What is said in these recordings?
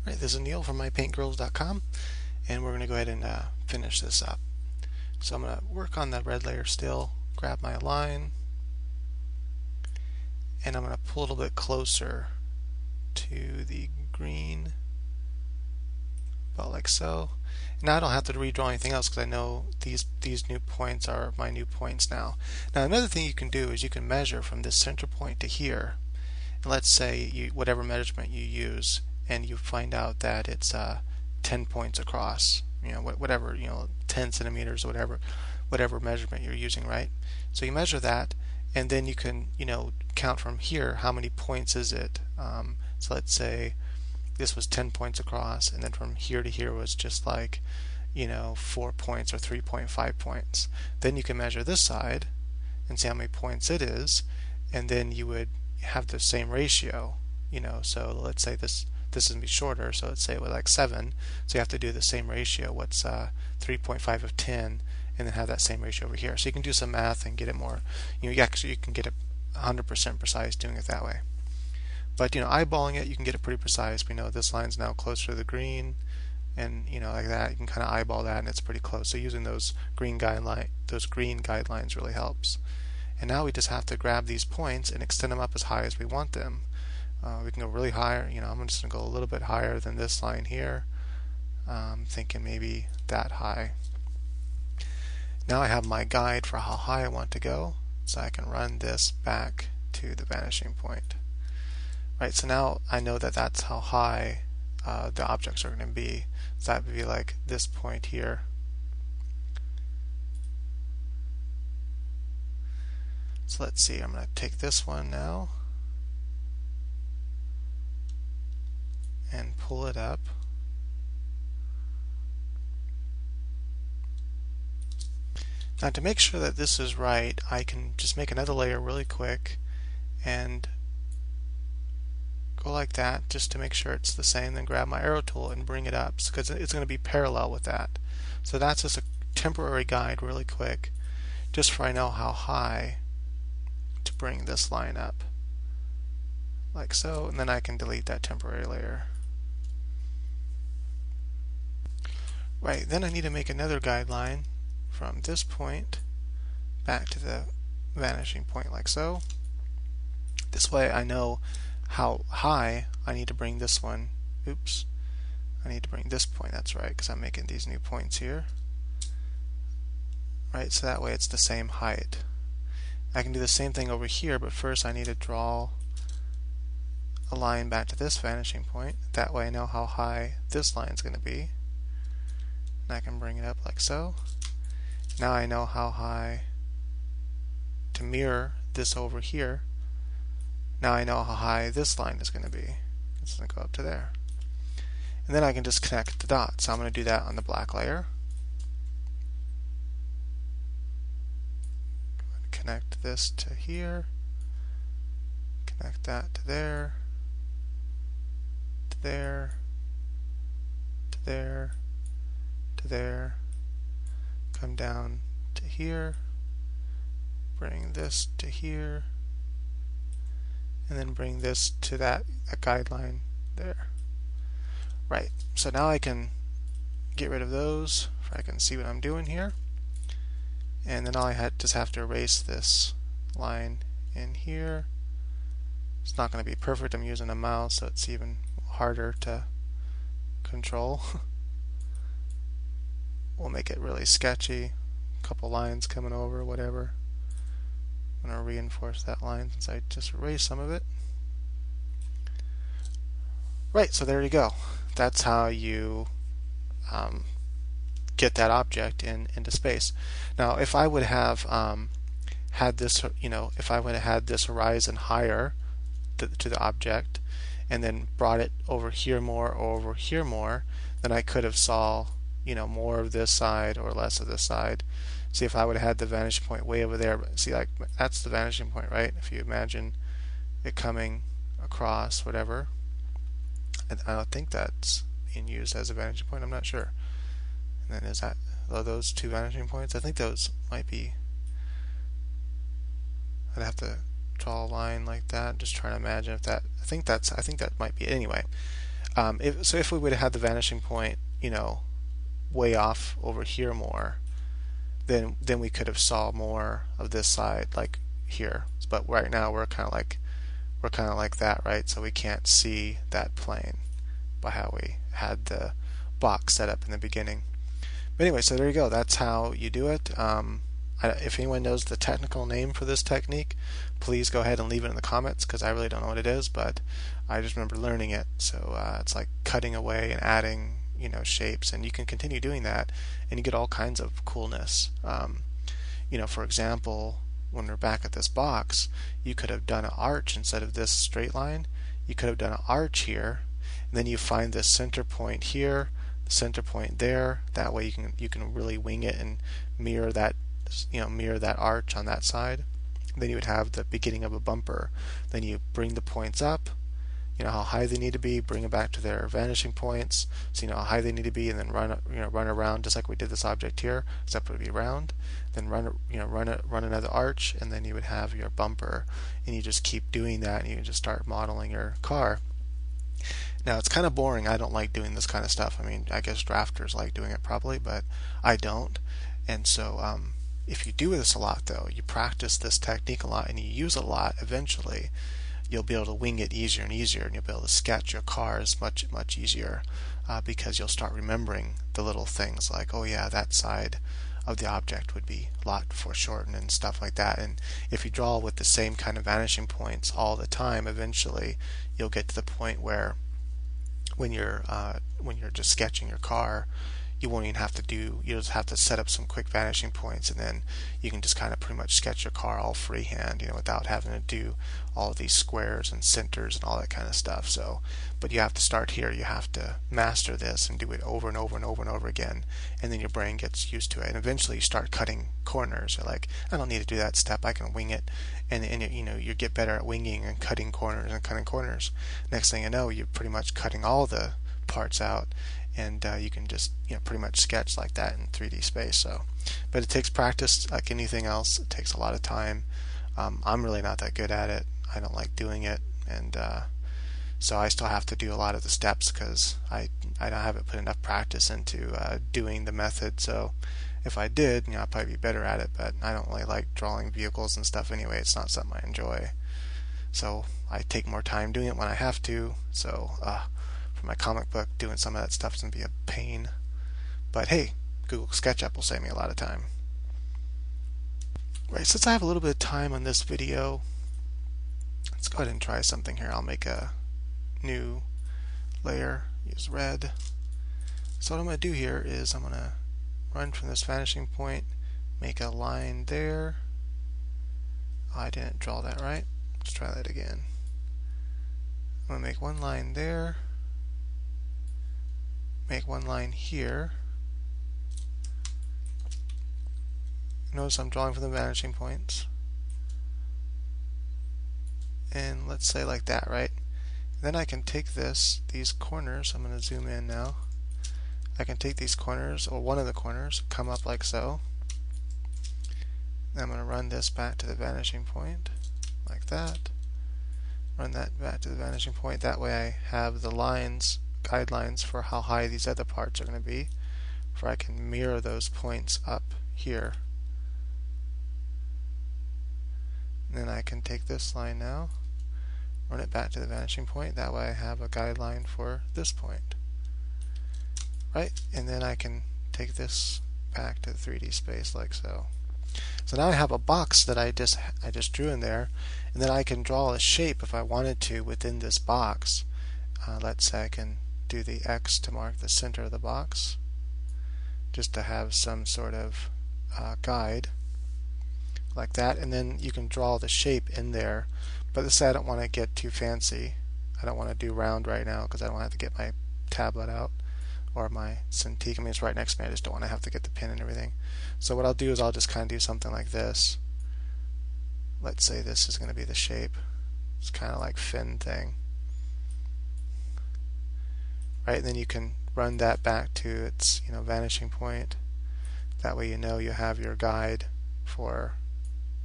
Right, this is Neil from mypaintgirls.com, and we're going to go ahead and finish this up. So I'm going to work on the red layer still, grab my line, and I'm going to pull a little bit closer to the green, about like so. Now I don't have to redraw anything else because I know these new points are my new points now. Now another thing you can do is you can measure from this center point to here. And let's say whatever measurement you use, and you find out that it's 10 points across. Whatever 10 centimeters or whatever measurement you're using, right? So you measure that, and then you can count from here how many points is it. So let's say this was 10 points across, and then from here to here was just like 4 points or 3.5 points. Then you can measure this side and see how many points it is, and then you would have the same ratio. So let's say this is going to be shorter, so let's say it was like 7, so you have to do the same ratio. What's 3.5 of 10, and then have that same ratio over here. So you can do some math and get it more, you can get it 100% precise doing it that way. But eyeballing it, you can get it pretty precise. We know this line's now closer to the green, and like that, you can kind of eyeball that, and it's pretty close. So using those green guidelines really helps. And now we just have to grab these points and extend them up as high as we want them. We can go really high. I'm just going to go a little bit higher than this line here. Thinking maybe that high. Now I have my guide for how high I want to go, so I can run this back to the vanishing point. Right, so now I know that that's how high the objects are going to be. So that would be like this point here. So let's see, I'm going to take this one now and pull it up. Now to make sure that this is right, I can just make another layer really quick and go like that just to make sure it's the same, then grab my arrow tool and bring it up because it's going to be parallel with that. So that's just a temporary guide really quick, just so I know how high to bring this line up, like so, and then I can delete that temporary layer. Right, then I need to make another guideline from this point back to the vanishing point, like so. This way I know how high I need to bring this one. Oops, I need to bring this point, that's right, because I'm making these new points here. Right, so that way it's the same height. I can do the same thing over here, but first I need to draw a line back to this vanishing point. That way I know how high this line is going to be. And I can bring it up like so. Now I know how high to mirror this over here. Now I know how high this line is going to be. It's going to go up to there. And then I can just connect the dots. So I'm going to do that on the black layer. Connect this to here, connect that to there, to there, to there, to there, come down to here, bring this to here, and then bring this to that guideline there. Right, so now I can get rid of those, so I can see what I'm doing here. And then just have to erase this line in here. It's not going to be perfect. I'm using a mouse, so it's even harder to control. We'll make it really sketchy. A couple lines coming over, whatever. I'm going to reinforce that line since I just erased some of it. Right, so there you go. That's how you get that object into space. Now, if I would have had this, if I would have had this horizon higher to the object, and then brought it over here more or over here more, then I could have saw, more of this side or less of this side. See, if I would have had the vanishing point way over there, see, like that's the vanishing point, right? If you imagine it coming across, whatever. I don't think that's being used as a vanishing point. I'm not sure. And then are those two vanishing points? I think those might be. I'd have to draw a line like that. Just trying to imagine if that. I think that might be it. Anyway, If we would have had the vanishing point, way off over here more, then we could have saw more of this side, like here. But right now we're kind of like that, right? So we can't see that plane by how we had the box set up in the beginning. But anyway, so there you go. That's how you do it. If anyone knows the technical name for this technique, please go ahead and leave it in the comments, because I really don't know what it is, but I just remember learning it. So it's like cutting away and adding, shapes, and you can continue doing that, and you get all kinds of coolness. For example, when we're back at this box, you could have done an arch instead of this straight line. You could have done an arch here, and then you find this center point here, the center point there. That way you can really wing it and mirror that arch on that side. Then you would have the beginning of a bumper. Then you bring the points up, how high they need to be, bring them back to their vanishing points, so you know how high they need to be, and then run around just like we did this object here, except it would be round. Then run another arch, and then you would have your bumper, and you just keep doing that, and you can just start modeling your car. Now it's kind of boring. I don't like doing this kind of stuff. I mean, I guess drafters like doing it probably, but I don't. And so if you do this a lot, though, you practice this technique a lot and you use it a lot, eventually you'll be able to wing it easier and easier, and you'll be able to sketch your cars much easier, because you'll start remembering the little things like, oh yeah, that side of the object would be a lot foreshortened and stuff like that. And if you draw with the same kind of vanishing points all the time, eventually you'll get to the point where when you're just sketching your car, you won't even have to you'll just have to set up some quick vanishing points, and then you can just kind of pretty much sketch your car all freehand, without having to do all of these squares and centers and all that kind of stuff. So, but you have to start here. You have to master this and do it over and over and over and over again, and then your brain gets used to it. And eventually you start cutting corners. You're like, I don't need to do that step. I can wing it, and you get better at winging and cutting corners and cutting corners. Next thing you know, you're pretty much cutting all the parts out, and you can just pretty much sketch like that in 3D space. So, but it takes practice like anything else. It takes a lot of time. I'm really not that good at it. I don't like doing it, and so I still have to do a lot of the steps because I haven't put enough practice into doing the method. So if I did, I'd probably be better at it, but I don't really like drawing vehicles and stuff anyway. It's not something I enjoy. So I take more time doing it when I have to. So for my comic book, doing some of that stuff is going to be a pain. But hey, Google SketchUp will save me a lot of time. Right, since I have a little bit of time on this video, let's go ahead and try something here. I'll make a new layer, use red. So what I'm going to do here is I'm going to run from this vanishing point, make a line there. Oh, I didn't draw that right. Let's try that again. I'm going to make one line there, make one line here. Notice I'm drawing from the vanishing points. And let's say like that, right? Then I can take these corners, I'm going to zoom in now. I can take these corners, or one of the corners, come up like so. Then I'm going to run this back to the vanishing point, like that. Run that back to the vanishing point. That way I have the lines, guidelines for how high these other parts are going to be, for I can mirror those points up here. And then I can take this line now, run it back to the vanishing point. That way I have a guideline for this point. Right? And then I can take this back to the 3D space like so. So now I have a box that I just drew in there, and then I can draw a shape if I wanted to within this box. Let's say I can do the X to mark the center of the box, just to have some sort of guide like that, and then you can draw the shape in there. But let's say I don't want to get too fancy. I don't want to do round right now because I don't have to get my tablet out or my Cintiq. I mean, it's right next to me. I just don't want to have to get the pin and everything. So what I'll do is I'll just kind of do something like this. Let's say this is going to be the shape. It's kind of like fin thing. Right, and then you can run that back to its vanishing point. That way you have your guide for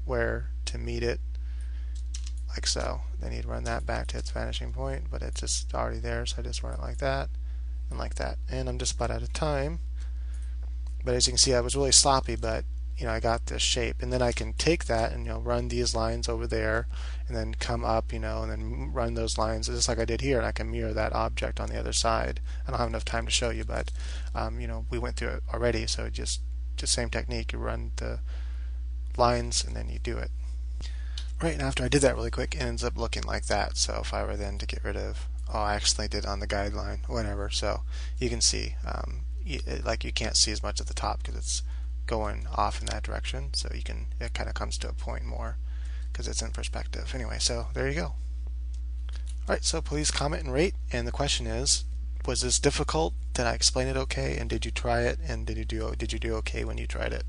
where to meet it, like so. Then you'd run that back to its vanishing point, but it's just already there, so I just run it like that and like that. And I'm just about out of time. But as you can see, I was really sloppy, but I got this shape, and then I can take that and run these lines over there, and then come up, and then run those lines just like I did here, and I can mirror that object on the other side. I don't have enough time to show you, but we went through it already, so just same technique. You run the lines and then you do it. Right, and after I did that really quick, it ends up looking like that. So if I were then to get rid of, I accidentally did on the guideline, whatever. So you can see, like you can't see as much at the top because it's going off in that direction. So it kind of comes to a point more because it's in perspective. Anyway, so there you go. Alright, so please comment and rate. And the question is, was this difficult? Did I explain it okay? And did you try it? And did you do okay when you tried it?